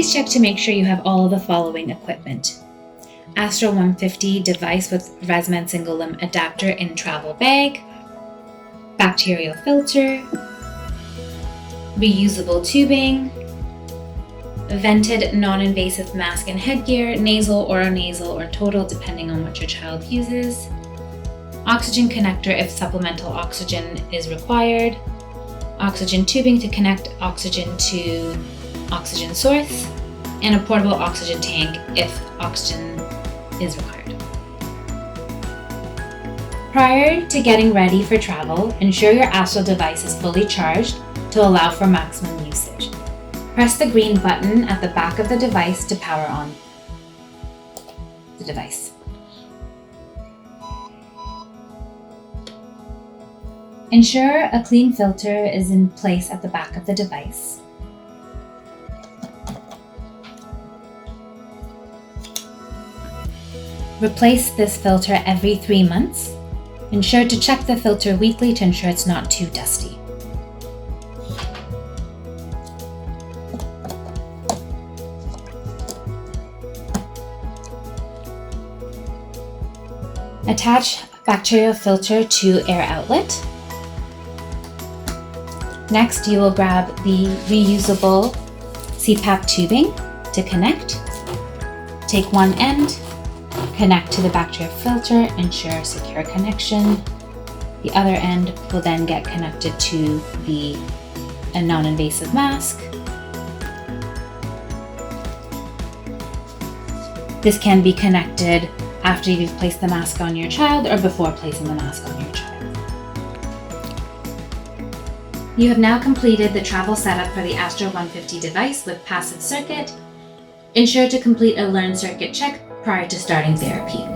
Please check to make sure you have all of the following equipment. Astral 150 device with Resman single limb adapter in travel bag, bacterial filter, reusable tubing, vented non-invasive mask and headgear, nasal, oronasal, or total depending on what your child uses, oxygen connector if supplemental oxygen is required, oxygen tubing to connect oxygen to oxygen source, and a portable oxygen tank if oxygen is required. Prior to getting ready for travel, ensure your Astral device is fully charged to allow for maximum usage. Press the green button at the back of the device to power on the device. Ensure a clean filter is in place at the back of the device. Replace this filter every 3 months. Ensure to check the filter weekly to ensure it's not too dusty. Attach bacterial filter to air outlet. Next, you will grab the reusable CPAP tubing to connect. Take one end, connect to the bacterial filter, ensure secure connection. The other end will then get connected to the non-invasive mask. This can be connected after you've placed the mask on your child or before placing the mask on your child. You have now completed the travel setup for the Astral 150 device with passive circuit. Ensure to complete a learn circuit check prior to starting therapy.